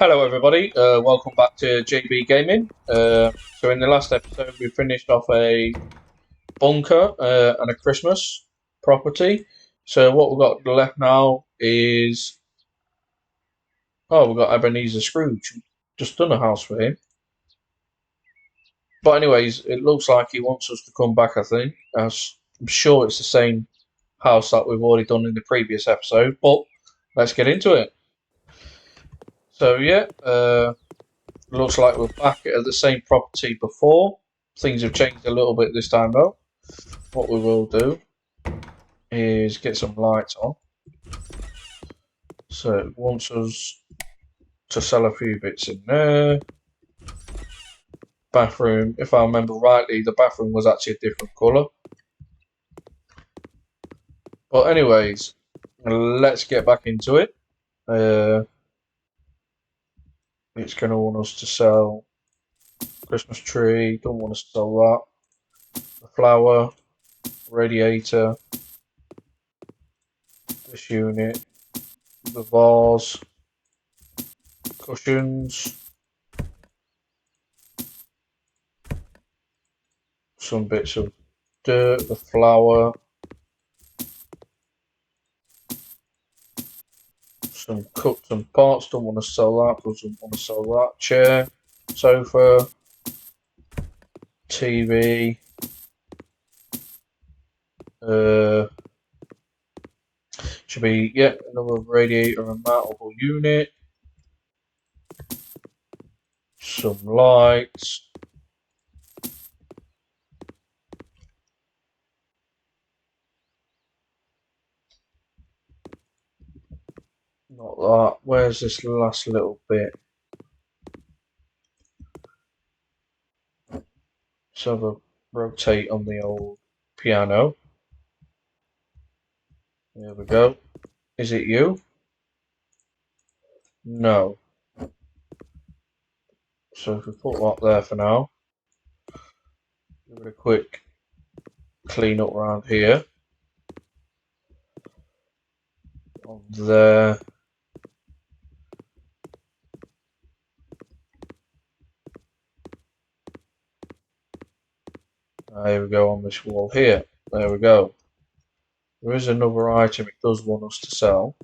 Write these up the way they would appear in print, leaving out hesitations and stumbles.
Hello, everybody. Welcome back to JB Gaming. So, in the last episode, we finished off a bunker and a Christmas property. So, what we've got left now is we've got Ebenezer Scrooge. Just done a house for him. But, anyways, it looks like he wants us to come back. I think as I'm sure it's the same house that we've already done in the previous episode. But let's get into it. So, yeah. Looks like we're back at the same property before. Things have changed a little bit this time though. What we will do is get some lights on. So it wants us to sell a few bits in there. Bathroom, if I remember rightly, the bathroom was actually a different colour. But anyways, let's get back into it. It's going to want us to sell Christmas tree, don't want us to sell that. The flower, radiator, this unit, the vase, cushions, some bits of dirt, the flour, some cups and pots. Don't want to sell that. Doesn't want to sell that. Chair, sofa, TV. Should be another radiator and mountable unit. Some lights. Not that. Where's this last little bit? Let's have a rotate on the old piano. There we go. Is it you? No. So if we put that there for now, give it a quick clean up around here. On there. There we go on this wall here. There we go. There is another item it does want us to sell.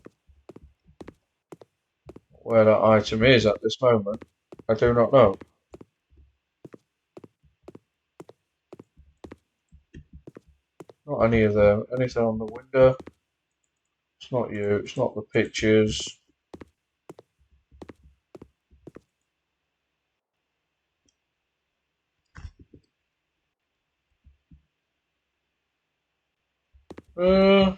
Where that item is at this moment, I do not know. Not any of them. Anything on the window? It's not you. It's not the pictures. Uh,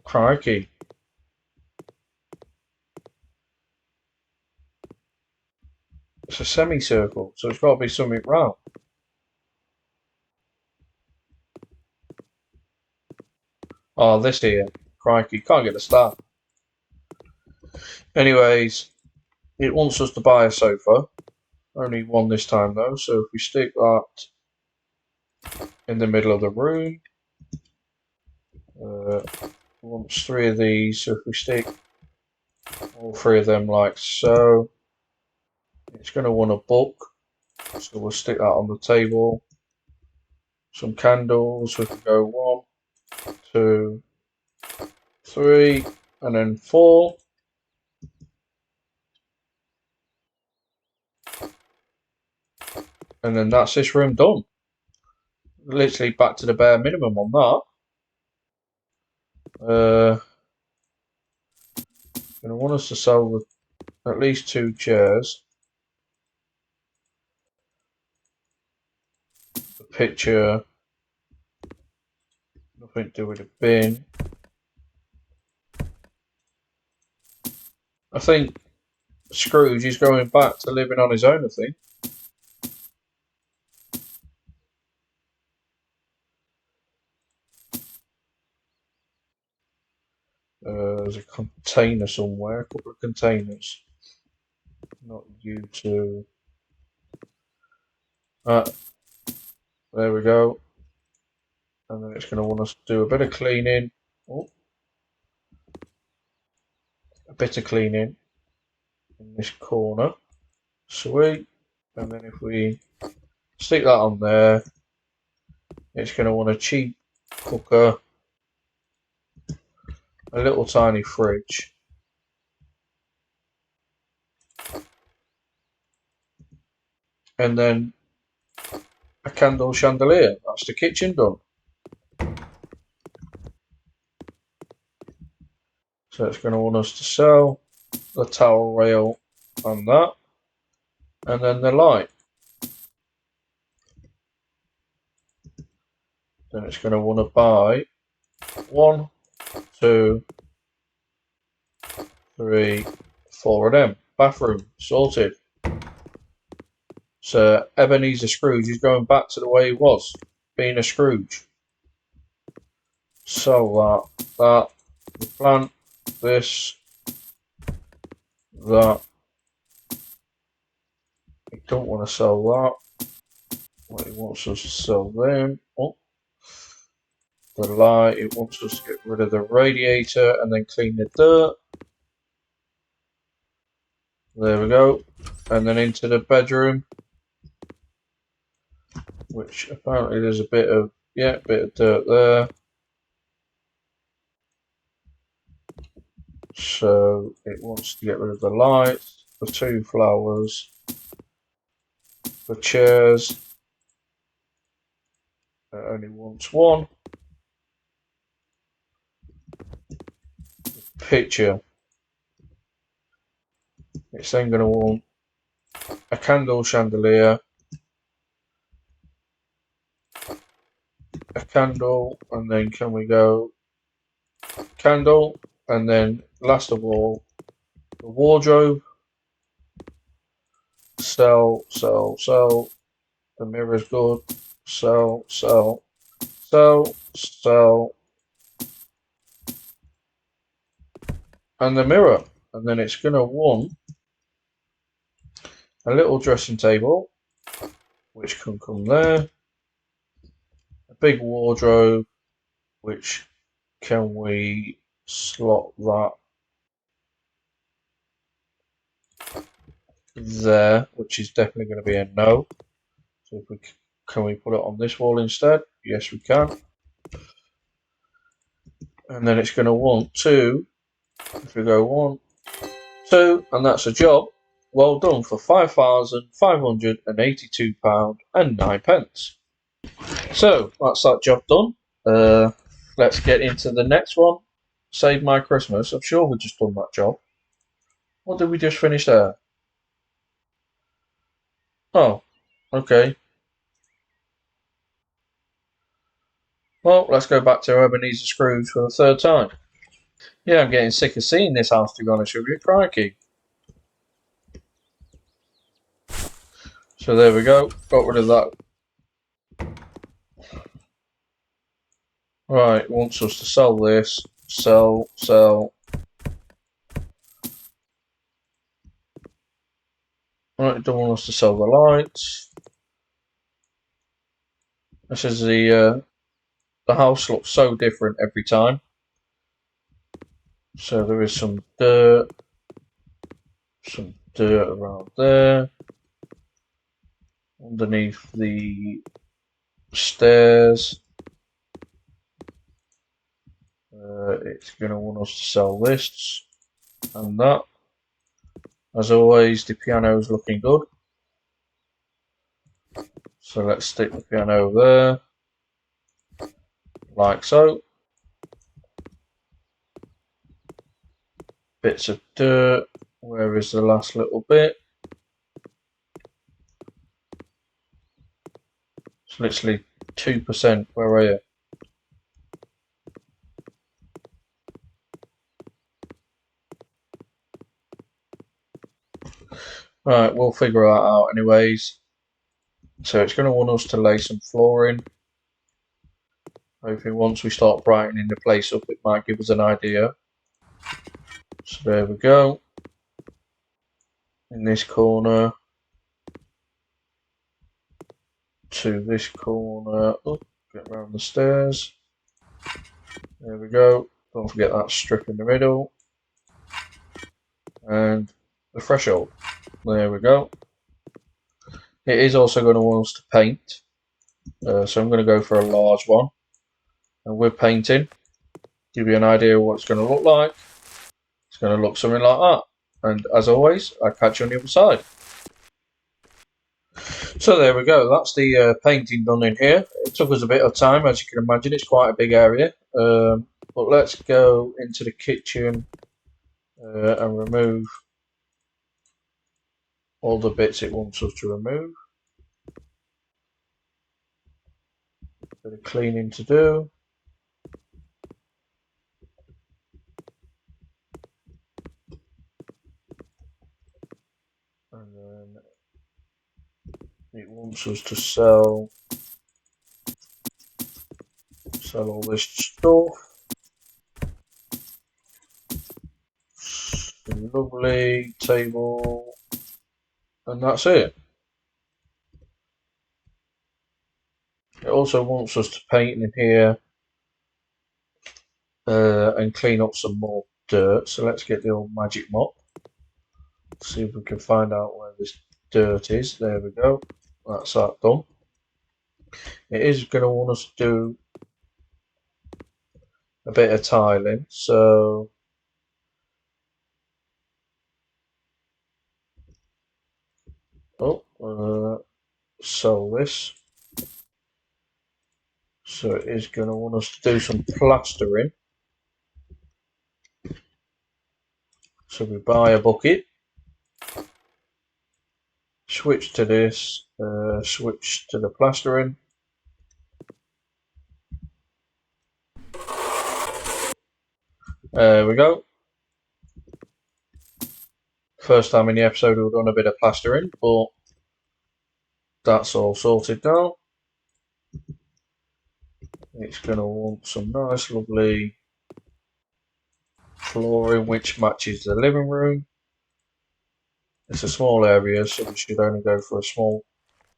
Crikey. It's a semicircle, so it's got to be something round. Oh, this here. Crikey. Can't get a start. Anyways, it wants us to buy a sofa. Only one this time though, so if we stick that in the middle of the room, wants three of these, so if we stick all three of them like so, it's going to want a book, so we'll stick that on the table. Some candles, we can go 1, 2, 3, and then 4. And then that's this room done. Literally back to the bare minimum on that. Gonna want us to sell at least 2 chairs. The picture, nothing to do with the bin. I think Scrooge is going back to living on his own, I think. There's a container somewhere, a couple of containers. Not you two. There we go. And then it's going to want us to do a bit of cleaning. Oh. a bit of cleaning in this corner. Sweet. And then if we stick that on there, it's going to want a cheap cooker, a little tiny fridge, and then a candle chandelier. That's the kitchen done. So it's going to want us to sell the towel rail on that, and then the light. Then it's going to want to buy 1, 2, 3, 4 of them. Bathroom sorted. So Ebenezer Scrooge is going back to the way he was, being a Scrooge. So that, the plant, this, that. He don't want to sell that. What he wants us to sell them. Oh, the light. It wants us to get rid of the radiator and then clean the dirt. There we go. And then into the bedroom, which apparently there's a bit of dirt there. So it wants to get rid of the lights, the 2 flowers, the chairs. It only wants 1. The picture. It's then going to want a candle chandelier, a candle, and then can we go candle, and then last of all, the wardrobe. Sell, sell, sell. The mirror's good. Sell, sell, sell, sell. And the mirror. And then it's going to want a little dressing table, which can come there. A big wardrobe, which can we slot that there, which is definitely going to be a no. So if we can we put it on this wall instead? Yes, we can. And then it's going to want 2. If we go 1, 2, and that's a job. Well done for £5,582.09. So that's that job done. Let's get into the next one. Save My Christmas. I'm sure we've just done that job. What did we just finish there? Oh, okay. Well, let's go back to Ebenezer Scrooge for the 3rd time. Yeah, I'm getting sick of seeing this house, to be honest with you. Crikey. So there we go. Got rid of that. Right, wants us to sell this. Sell, sell. Right, don't want us to sell the lights. This is the house looks so different every time. So there is some dirt around there. Underneath the stairs. It's going to want us to sell this and that. As always, the piano's looking good. So let's stick the piano there, like so. Bits of dirt. Where is the last little bit? It's literally 2%. Where are you? Right, we'll figure that out anyways. So it's going to want us to lay some flooring. Hopefully once we start brightening the place up, it might give us an idea. So there we go. In this corner. To this corner. Oh, get around the stairs. There we go. Don't forget that strip in the middle. and the threshold. There we go. It is also going to want us to paint, so I'm going to go for a large one. And with painting, give you an idea of what it's going to look like. It's going to look something like that. And as always, I'll catch you on the other side. So there we go, that's the painting done in here. It took us a bit of time, as you can imagine, it's quite a big area. But let's go into the kitchen and remove all the bits it wants us to remove. Bit of cleaning to do. And then it wants us to sell all this stuff. Lovely table, and that's it. It also wants us to paint in here and clean up some more dirt. So let's get the old magic mop. See if we can find out where this dirt is. There we go. That's that done. It is going to want us to do a bit of tiling. So sell this. So it is going to want us to do some plastering. So we buy a bucket, switch to this, switch to the plastering. There we go. First time in the episode we've done a bit of plastering, but that's all sorted now. It's going to want some nice lovely flooring which matches the living room. It's a small area, so we should only go for a small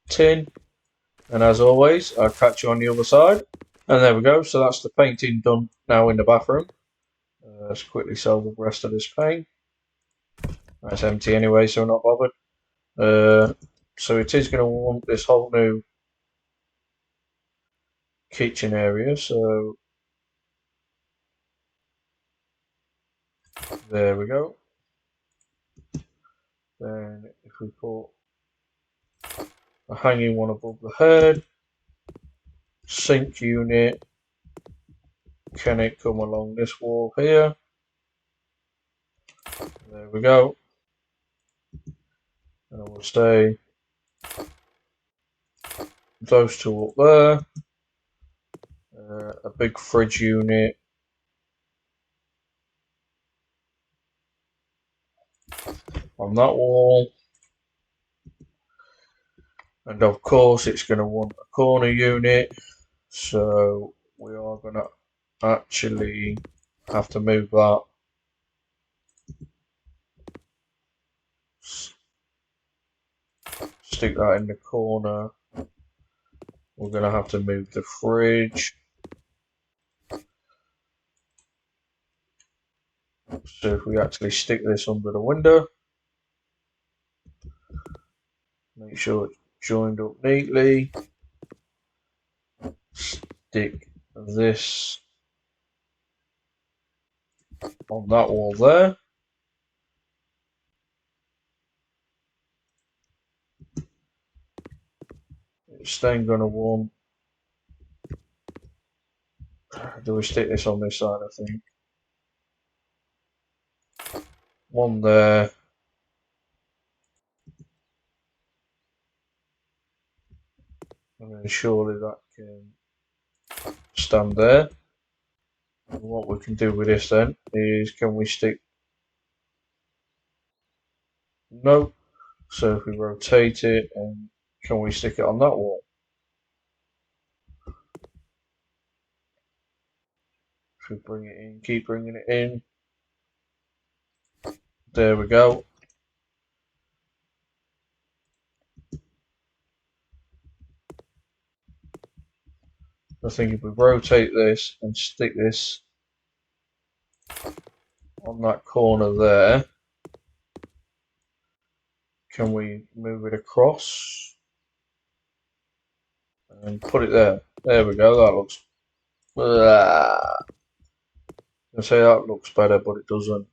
tin. And as always, I'll catch you on the other side. And there we go, so that's the painting done now in the bathroom. Let's quickly sell the rest of this paint. That's empty anyway, so I'm not bothered. So it is going to want this whole new kitchen area, so there we go. Then if we put a hanging one above the head, sink unit, can it come along this wall here? There we go. And I will stay those two up there. A big fridge unit. On that wall. And of course it's going to want a corner unit. So we are going to actually have to move that stick that in the corner. We're going to have to move the fridge. So if we actually stick this under the window, make sure it's joined up neatly. Stick this on that wall there. It's then going to want, do we stick this on this side, I think. One there. And then surely that can stand there. And what we can do with this then is, can we stick, no. So if we rotate it, and can we stick it on that wall? If we bring it in, keep bringing it in. There we go. I think if we rotate this and stick this on that corner there, Can we move it across and put it there? There we go. That looks. I say that looks better, but it doesn't.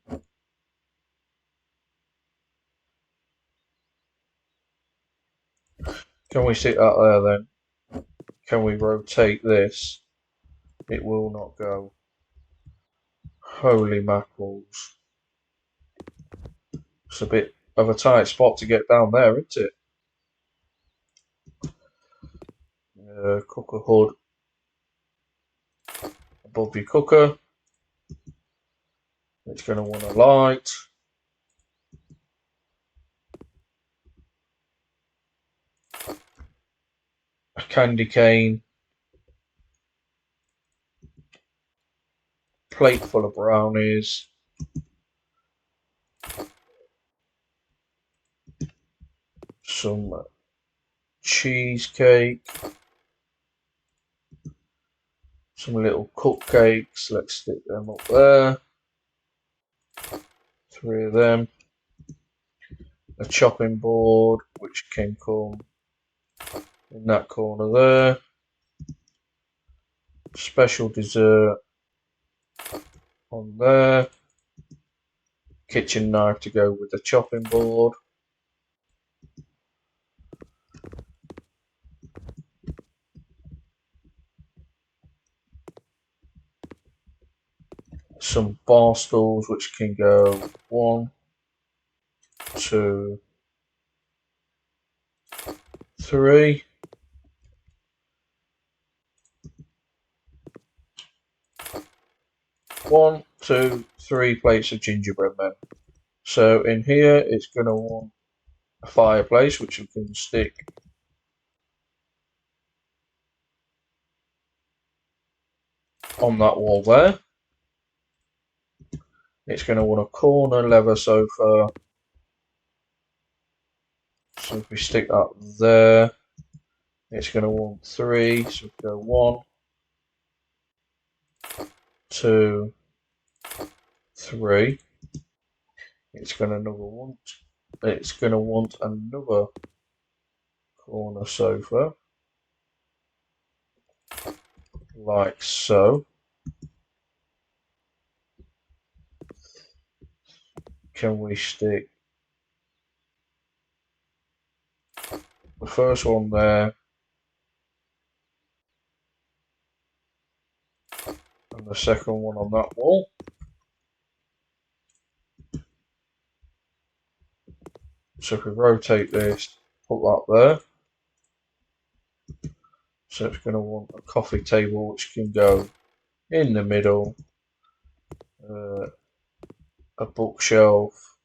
Can we stick that there then? Can we rotate this? It will not go. Holy mackerels. It's a bit of a tight spot to get down there, isn't it? Cooker hood above your cooker. It's going to want a light. A candy cane. Plate full of brownies. Some cheesecake. Some little cupcakes. Let's stick them up there. 3 of them. A chopping board, which can come in that corner there. Special dessert on there. Kitchen knife to go with the chopping board. Some bar stools which can go 1, 2, 3. 1, 2, 3 plates of gingerbread men. So in here it's going to want a fireplace which we can stick on that wall there. It's going to want a corner leather sofa. So if we stick that there, it's going to want 3. So we go 1, 2, 3. It's going to want another corner sofa, like so. Can we stick the first one there and the second one on that wall? So if we rotate this, put that there. So it's going to want a coffee table which can go in the middle, a bookshelf,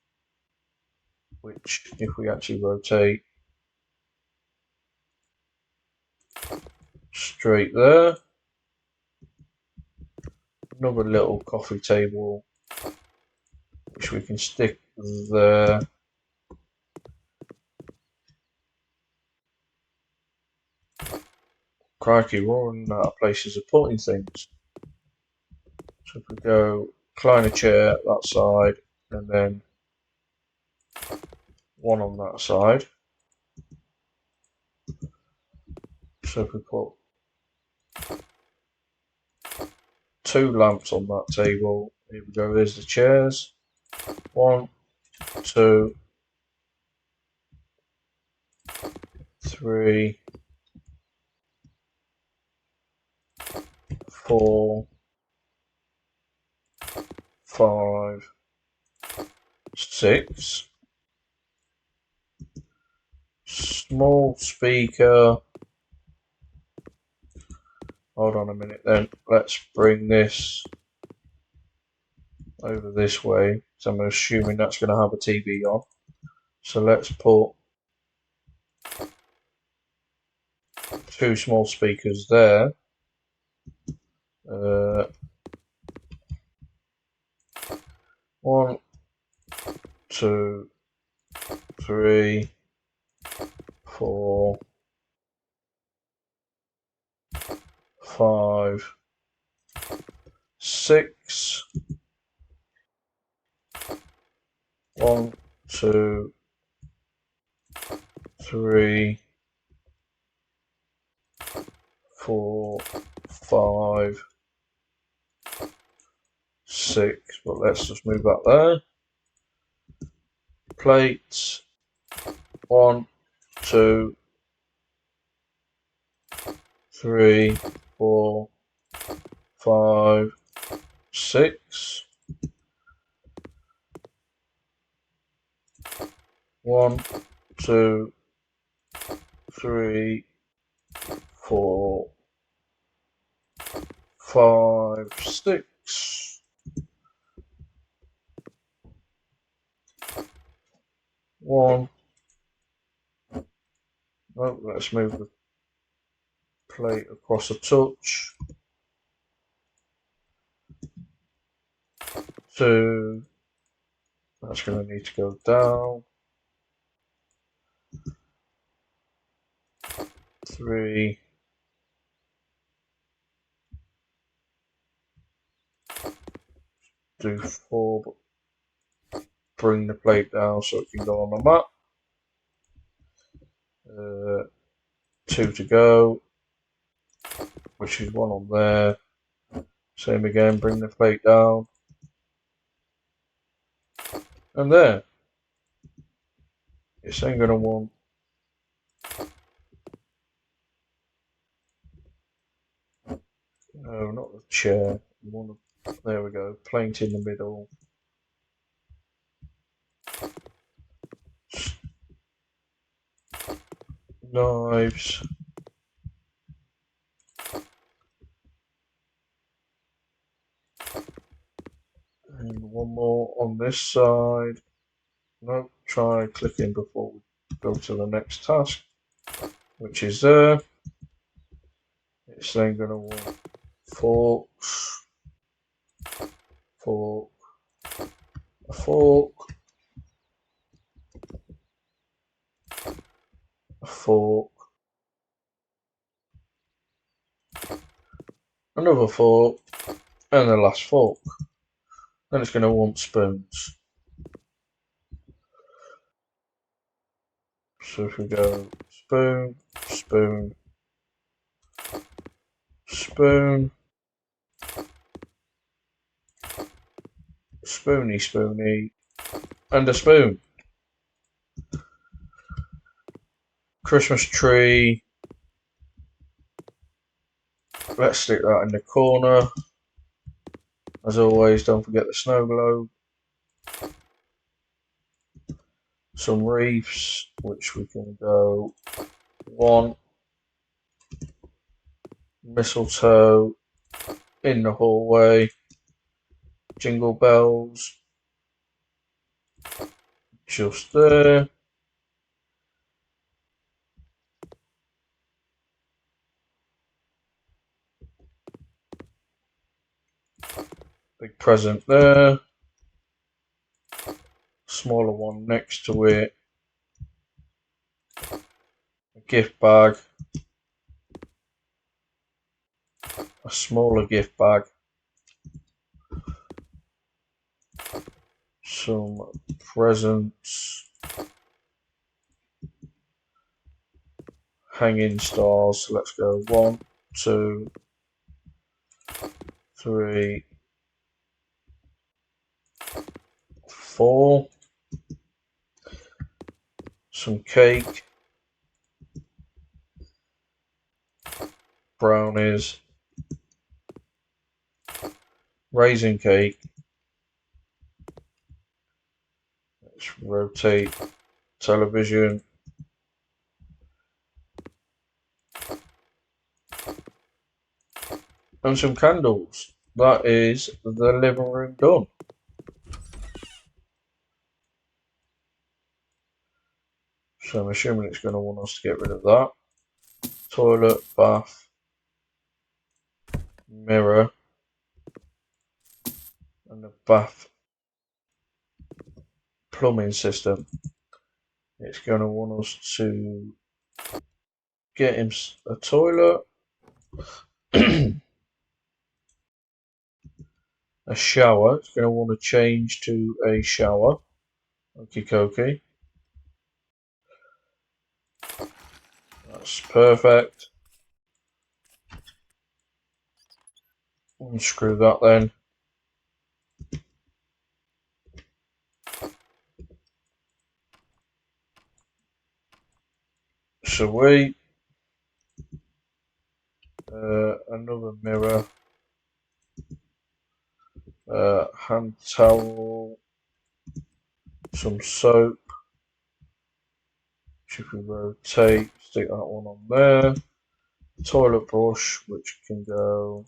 which if we actually rotate straight there, another little coffee table which we can stick there. Crikey, we're running out of places of putting things. So if we go recliner chair that side and then one on that side. So if we put 2 lamps on that table, here we go, there's the chairs. 1, 2, 3, 4, 5, 6. Small speaker. Hold on a minute then. Let's bring this over this way. So I'm assuming that's going to have a TV on. So let's put 2 small speakers there. 1, 2, 3, 4, 5, 6. 1, 2, 3, 4, 5, 6. But let's just move that there. Plates. 1, 2, 3, 4, 5, 6. 1, 2, 3, 4, 5, 6. 1. Oh, let's move the plate across a touch. 2. That's going to need to go down. 3. Do 4, but bring the plate down so it can go on the mat. 2 to go, which is 1 on there. Same again, bring the plate down. And there. It's then going to want no, not the chair. There we go. Plate in the middle. Knives. And 1 more on this side. No, try clicking before we go to the next task, which is there. It's then going to want forks, fork, a fork, a fork, another fork, and the last fork. Then it's going to want spoons. So if we go spoon, spoon, spoon, spoony, spoony, and a spoon. Christmas tree. Let's stick that in the corner. As always, don't forget the snow globe. Some wreaths, which we can go 1. Mistletoe in the hallway. Jingle bells just there. Big present there. Smaller one next to it. A gift bag. A smaller gift bag. Some presents. Hanging stars. Let's go 1, 2, 3, 4. Some cake. Brownies. Raisin cake. Let's rotate television. And some candles. That is the living room done. So I'm assuming it's going to want us to get rid of that. Toilet, bath, mirror, and the bath plumbing system. It's going to want us to get him a toilet, a shower. It's going to want to change to a shower. Okie dokie. That's perfect. Unscrew that then. Sweet. Another mirror. Hand towel. Some soap. Which if we rotate, stick that one on there. Toilet brush, which can go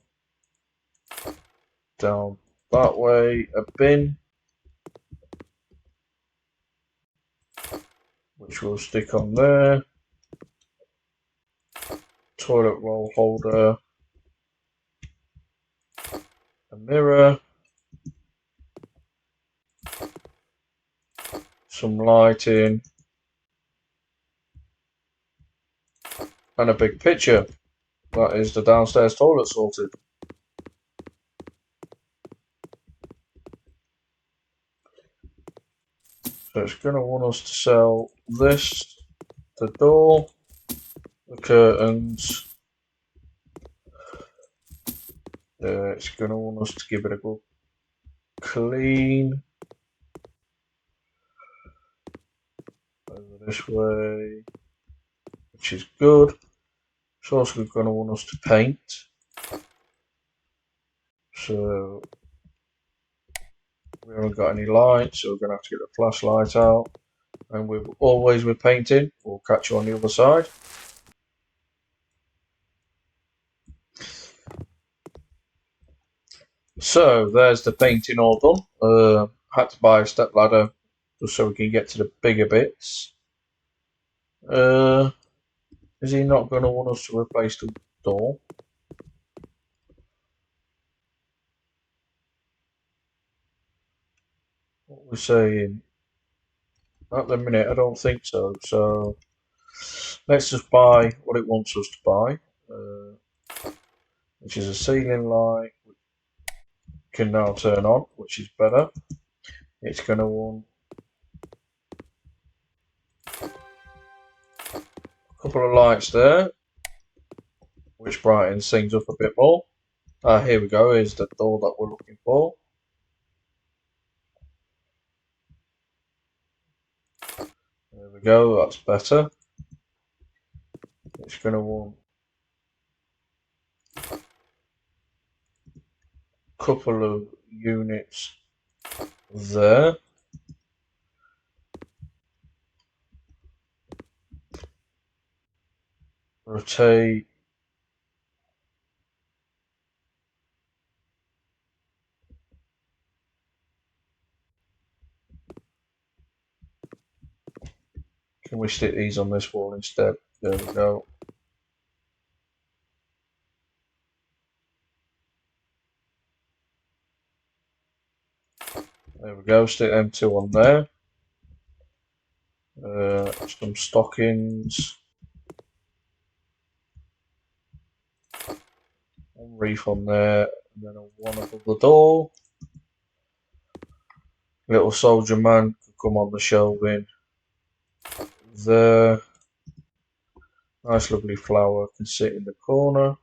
down that way. A bin, which we'll stick on there. Toilet roll holder. A mirror. Some lighting. And a big picture. That is the downstairs toilet sorted. So it's going to want us to sell this, the door, the curtains. It's going to want us to give it a good clean. Over this way, which is good. It's also going to want us to paint. So we haven't got any light, so we're going to have to get the flashlight out. And we're always with painting. We'll catch you on the other side. So there's the painting all done. Had to buy a step ladder just so we can get to the bigger bits. Is he not going to want us to replace the door? What we're saying? At the minute, I don't think so. So let's just buy what it wants us to buy, which is a ceiling light. Can now turn on, which is better. It's going to want a couple of lights there, which brightens things up a bit more. Here we go, is the door that we're looking for. There we go, that's better. It's going to want a couple of units there. Rotate. Can we stick these on this wall instead? There we go. There we go, stick them two on there. Some stockings. One reef on there, and then one above the door. Little soldier man can come on the shelving there. Nice lovely flower can sit in the corner.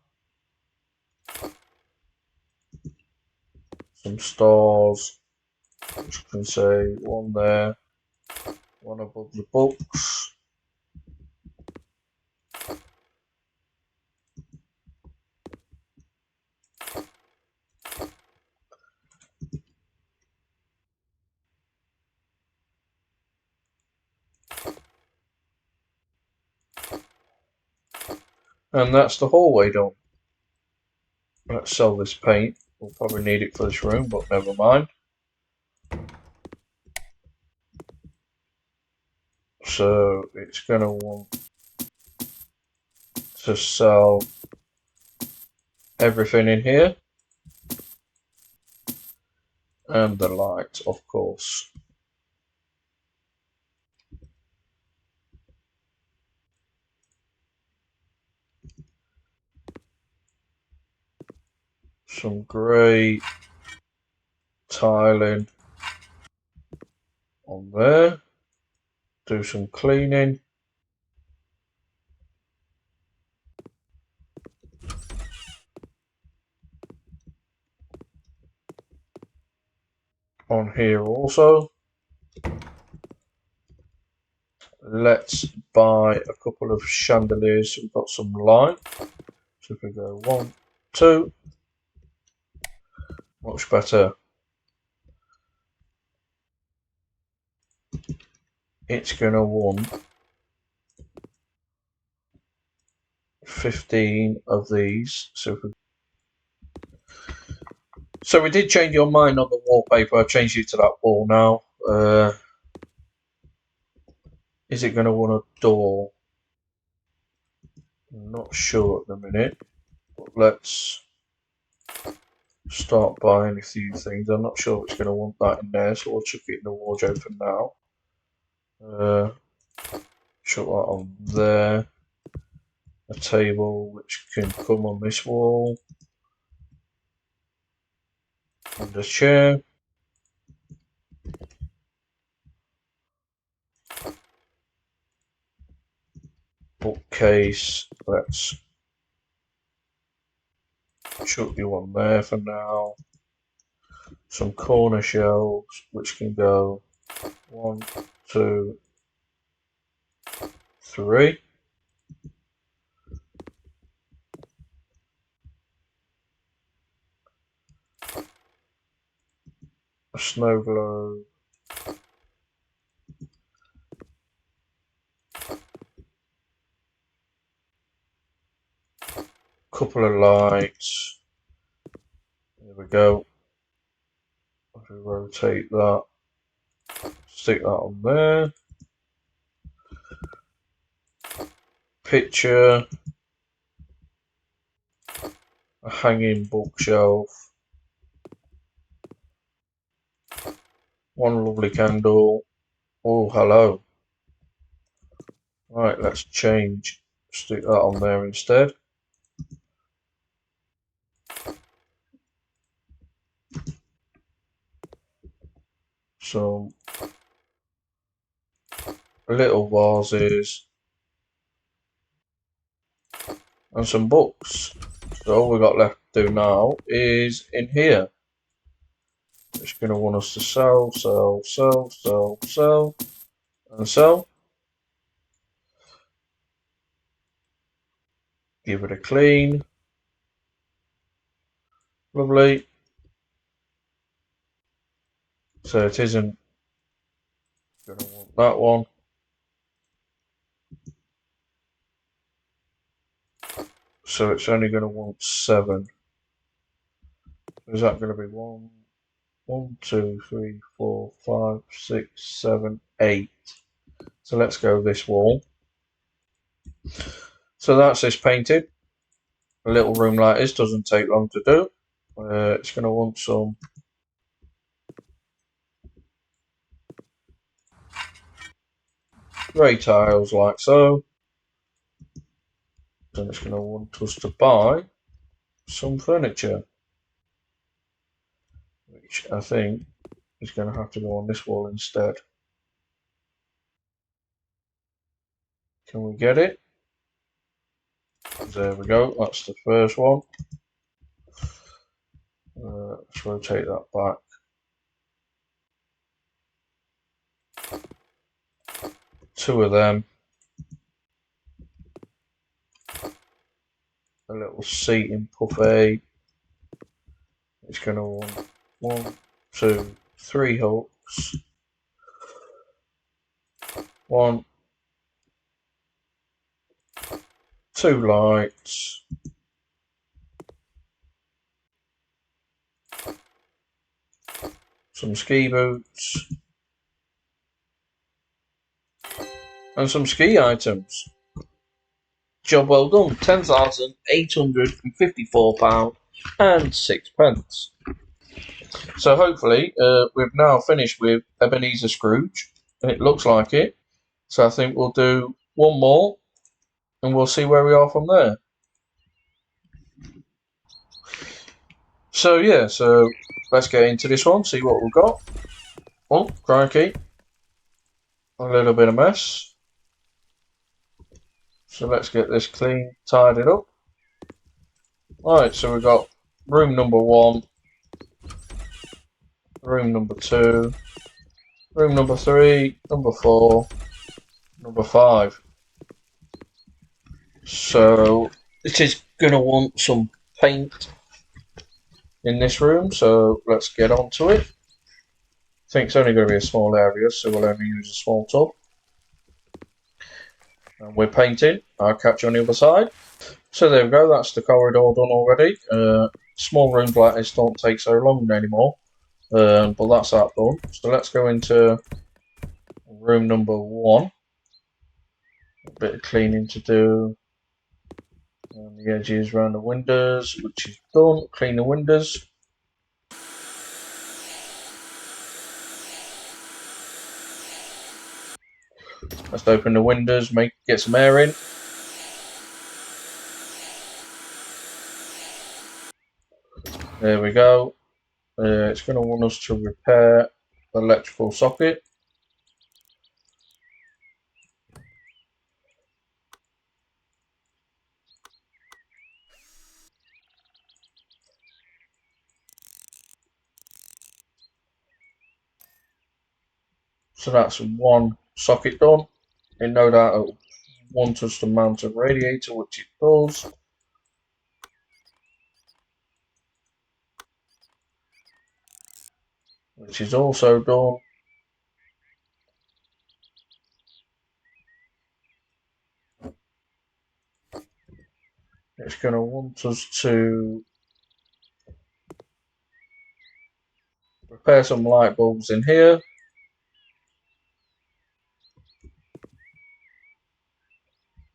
Some stars, which can say one there, one above the books. And that's the hallway done. Let's sell this paint. We'll probably need it for this room, but never mind. So it's going to want to sell everything in here. And the light, of course. Some grey tiling on there. Do some cleaning. here also. Let's buy a couple of chandeliers so we've got some light. So if we go 1, 2, much better. It's going to want 15 of these. So we did change your mind on the wallpaper. I've changed it to that wall now. Is it going to want a door? I'm not sure at the minute. But let's start buying a few things. I'm not sure it's going to want that in there, so we'll chuck it in the wardrobe for now. Chuck that on there. A table which can come on this wall. And a chair. Bookcase. Let's chuck you on there for now. Some corner shelves which can go 1, 2, 3. A snow globe. Couple of lights. There we go. If we rotate that, stick that on there. Picture. A hanging bookshelf. One lovely candle. Oh, hello. Right, let's change. Stick that on there instead. Some little vases and some books. So all we got left to do now is in here. It's going to want us to sell, sell, sell, sell, sell, and sell. Give it a clean. Lovely. So it isn't going to want that one. So it's only going to want 7. Is that going to be 1, 2, 3, 4, 5, 6, 7, 8? So let's go this wall. So that's this painted. A little room like this doesn't take long to do. It's going to want some grey tiles like so. And it's going to want us to buy some furniture, which I think is going to have to go on this wall instead. Can we get it? There we go, that's the first one. Let's rotate that back. Two of them. A little seating buffet. It's going to want 1, 2, 3 hooks. 1, 2 lights. Some ski boots. And some ski items. Job well done. £10,854 and 6p. So hopefully we've now finished with Ebenezer Scrooge. It looks like it. So I think we'll do one more and we'll see where we are from there. So yeah, so let's get into this one, see what we've got. Oh, crikey. A little bit of mess. So let's get this clean, tidied up. Alright, so we've got room number 1. room number 2, room number 3, number 4, number 5. So it is going to want some paint in this room, so let's get on to it. I think it's only going to be a small area, so we'll only use a small tub. And we're painting. I'll catch you on the other side. So there we go, that's the corridor done already. Small rooms like this don't take so long anymore, but that's that done. So let's go into room number 1. A bit of cleaning to do on the edges around the windows, which is done. Clean the windows. Let's open the windows, get some air in. There we go. It's going to want us to repair the electrical socket. So that's one socket done. And no doubt it'll want us to mount a radiator, which it does. Which is also done. It's going to want us to repair some light bulbs in here.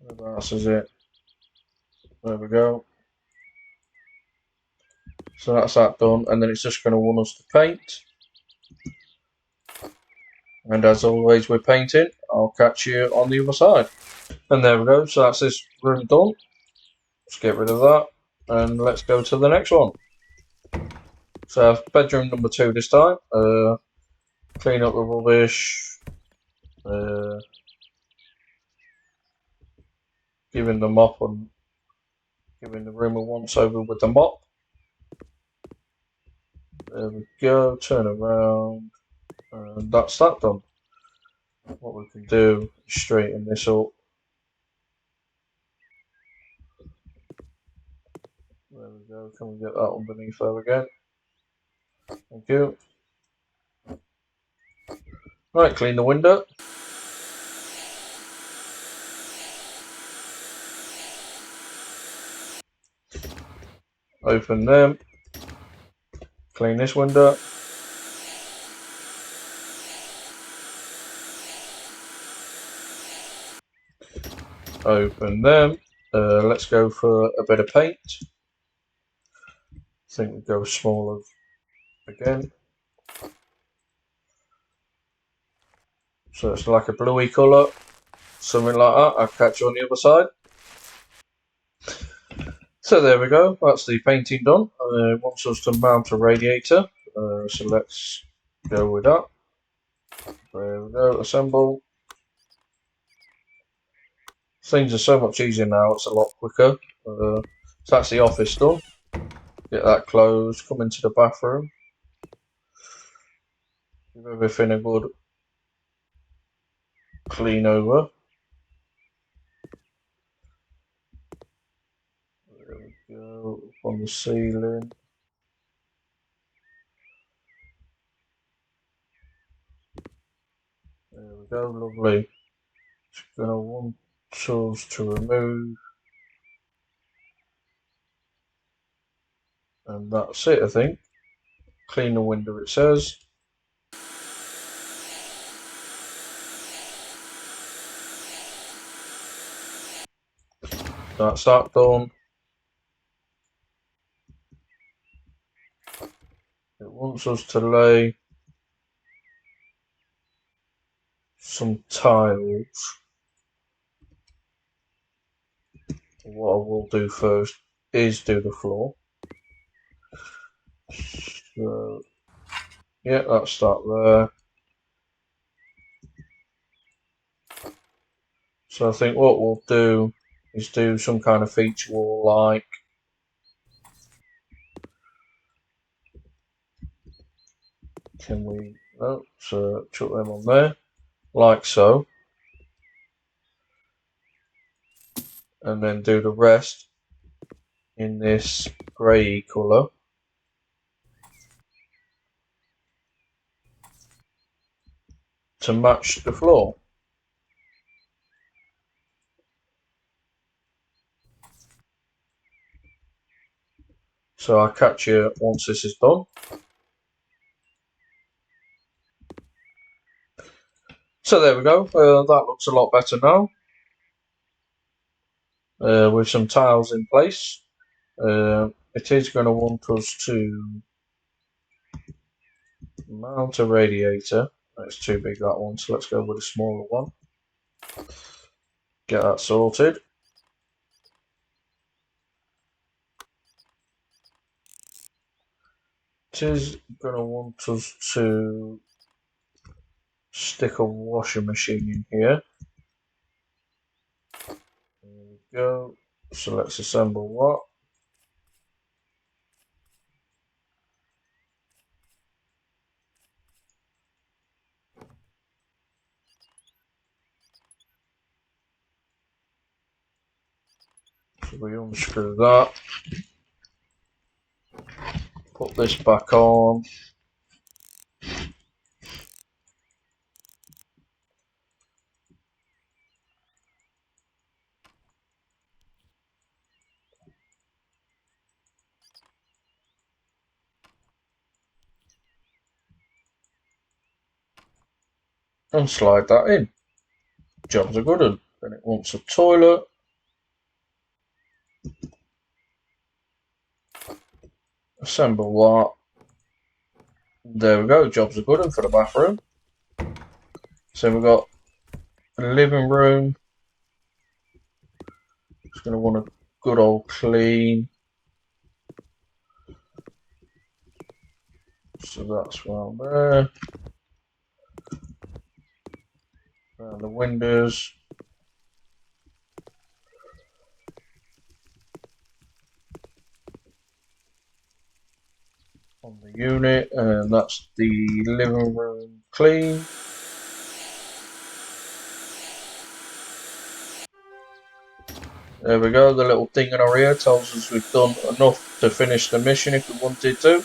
Whereabouts is it? There we go. So that's that done, and then it's just going to want us to paint. And as always, we're painting. I'll catch you on the other side. And there we go. So that's this room done. Let's get rid of that, and let's go to the next one. So bedroom number 2 this time. Clean up the rubbish. Giving the mop and giving the room a once over with the mop. There we go. Turn around, and that's that done. What we can do is straighten this up. There we go. Can we get that underneath there again? Thank you. Right, clean the window. Open them. Clean this window. Open them. Let's go for a bit of paint. I think we go smaller again. So it's like a bluey colour. Something like that. I'll catch you on the other side. So there we go. That's the painting done. It wants us to mount a radiator. So let's go with that. There we go. Assemble. Things are so much easier now. It's a lot quicker. So that's the office done. Get that closed. Come into the bathroom. Give everything a good clean over. There we go. Up on the ceiling. There we go. Lovely. It's going to want us to remove. And that's it, I think. Clean the window, it says. That's that done. It wants us to lay some tiles. What I will do first is do the floor. So, yeah, that's that there. So I think what we'll do is do some kind of feature wall like Can we, oh, so chuck them on there, like so. And then do the rest in this grey colour. To match the floor. So I'll catch you once this is done. So there we go, that looks a lot better now. With some tiles in place. It is going to want us to mount a radiator. That's too big, that one, so let's go with a smaller one. Get that sorted. It is going to want us to stick a washing machine in here. There we go. So let's assemble that. So we unscrew that. Put this back on. And slide that in. Job's a good one. Then it wants a toilet. Assemble that. There we go, job's a good one for the bathroom. So we've got a living room. It's going to want a good old clean. So that's around there. Around the windows. On the unit, and that's the living room clean. There we go, the little thing in our ear tells us we've done enough to finish the mission if we wanted to.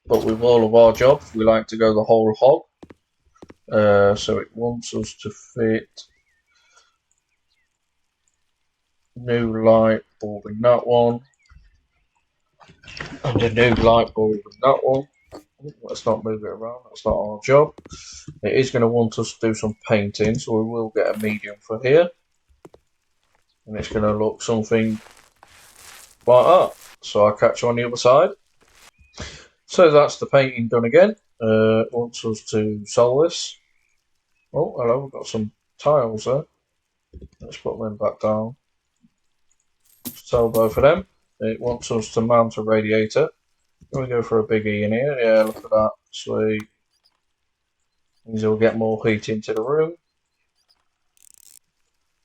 But with all of our jobs, we like to go the whole hog. So it wants us to fit new light bulb in that one. And a new light bulb in that one. Let's not move it around, that's not our job. It is going to want us to do some painting, so we will get a medium for here. And it's going to look something like that. So I'll catch you on the other side. So that's the painting done again. Wants us to sell this. Oh, hello, we've got some tiles there. Let's put them back down. Sell both of them. It wants us to mount a radiator. We go for a big E in here. Yeah, look at that. Sweet. Means we'll get more heat into the room.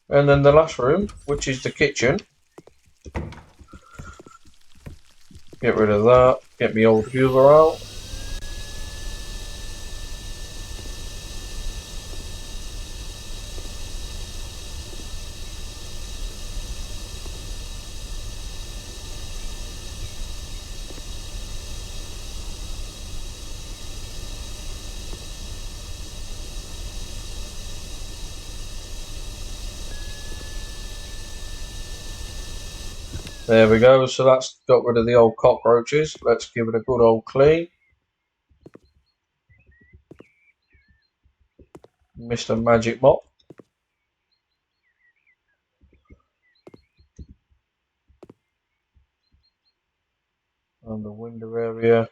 And then the last room, which is the kitchen. Get rid of that. Get my old Hoover out. There we go, so that's got rid of the old cockroaches. Let's give it a good old clean. Mr. Magic Mop. And the window area.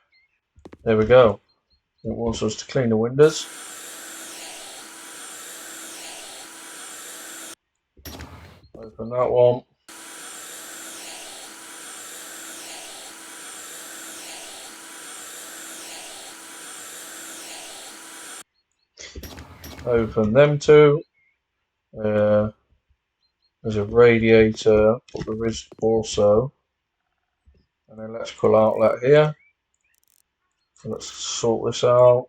There we go. It wants us to clean the windows. Open that one. Open them two. There's a radiator, but there is also an electrical outlet here. So let's sort this out.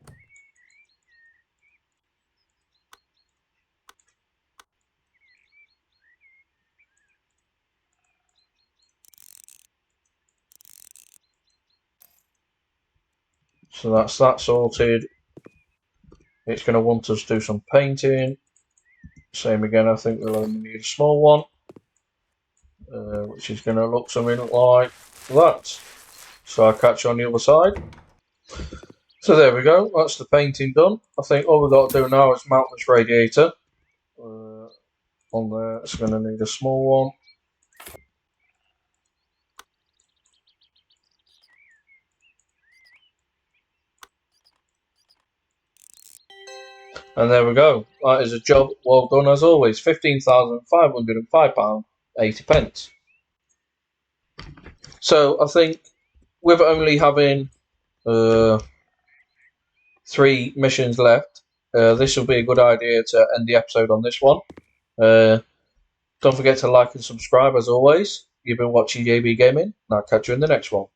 So that's that sorted. It's going to want us to do some painting. Same again, I think we'll only need a small one, which is going to look something like that. So I'll catch you on the other side. So there we go, that's the painting done. I think all we've got to do now is mount this radiator on there. It's going to need a small one. And there we go. That is a job well done as always. £15,505.80. So I think with only having 3 missions left, this will be a good idea to end the episode on this one. Don't forget to like and subscribe as always. You've been watching JB Gaming, and I'll catch you in the next one.